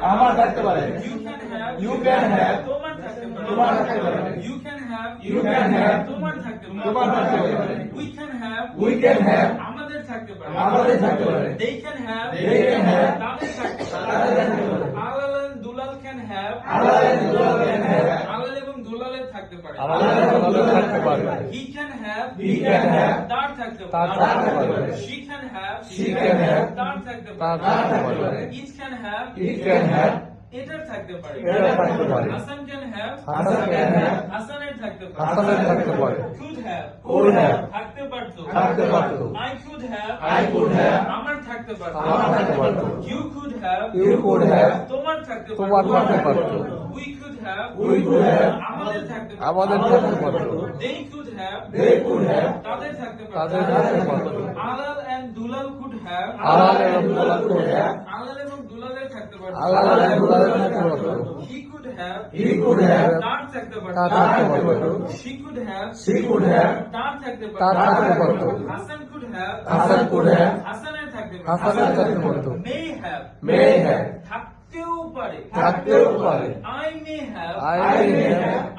আমার থাকতে পারে। You can have তোমার থাকতে পারে। তোমার থাকতে পারে। You can have তোমার থাকতে পারে। তোমার থাকতে পারে। We can have আমাদের থাকতে পারে। আমাদের থাকতে পারে। They can have তাদের থাকতে পারে। আলাল and দুলাল can have আলাল এবং দুলালের থাকতে পারে। থাকতে পারে। He can have তার থাকতে তার পারে। থাকতে পারে। She can have তার থাকতে তার পারে। থাকতে পারে। Each can have এটার থাকতে পারে। এটার থাকতে পারে। হাসান can have হাসানের থাকতে পারে। হাসানের থাকতে পারে। Could have থাকতে পারতো। থাকতে পারতো। I could have আমার থাকতে পারতো। আমার থাকতে পারতো। You could have তোমার থাকতে তোমার পারতো। থাকতে পারতো। We could have আমাদের থাকতে পারতো। আমাদের থাকতে পারতো। They could have তাদের থাকতে পারতো। তাদের থাকতে পারতো। আলাল and দুলাল could have আলাল এবং দুলাল could have আলাল এবং দুলালের থাকতে পারতো। আলাল এবং দুলালের থাকতে পারতো। He could have তার থাকতে পারতো। তার থাকতে পারতো। She could have তার থাকতে তার পারতো। থাকতে পারতো। হাসান could have হাসানের থাকতে পারতো। হাসানের থাকতে পারতো। may have থাকতেও পারে। I may have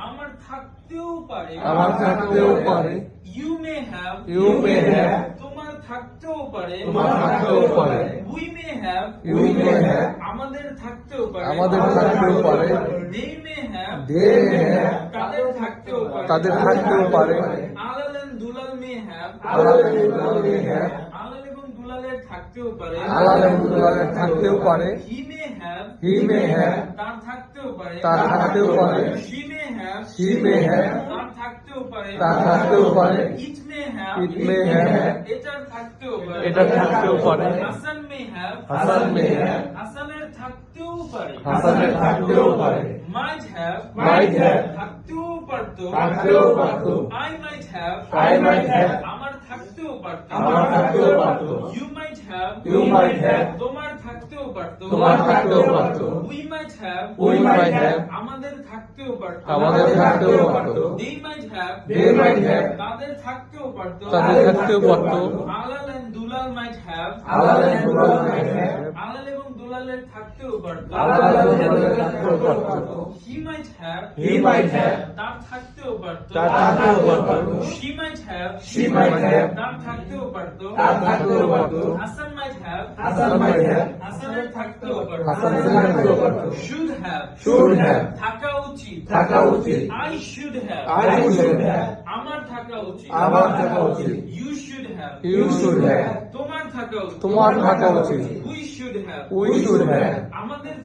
আমার থাকতেও পারে। আমার থাকতেও পারে। You may have তোমার থাকতেও পারে। We may have আমাদের থাকতেও পারে। আমাদের থাকতেও পারে। They may have তাদের থাকতেও পারে। তাদের থাকতেও পারে। আলাল and দুলাল may have আলাল এবং দুলালের আলাল এবং দুলালের থাকতেও পারে। থাকতেও পারে। He may have তার থাকতেও পারে। তার থাকতেও পারে। She may have তার থাকতেও পারে। তার থাকতেও পারে। It may have এটার থাকতেও পারে। এটার থাকতেও পারে। হাসান may have হাসানের থাকতেও পারে। থাকতেও পারে। might have থাকতেও পারতো। I might have আমার থাকতেও পারতো। You might have তোমার থাকতেও পারতো। We might have আমাদের থাকতেও পারতো। They might have তাদের থাকতেও পারতো। আলাল and দুলাল might have আলাল এবং দুলালের থাকতেও পারতো। He might have তার থাকতেও পারতো। She might have তার থাকতেও পারতো। হাসান might have হাসানের থাকতেও পারতো। should have থাকা উচিত। I should have আমার থাকা উচিত। You should have তোমার থাকা উচিত। তোমার থাকা উচিত। We should have আমাদের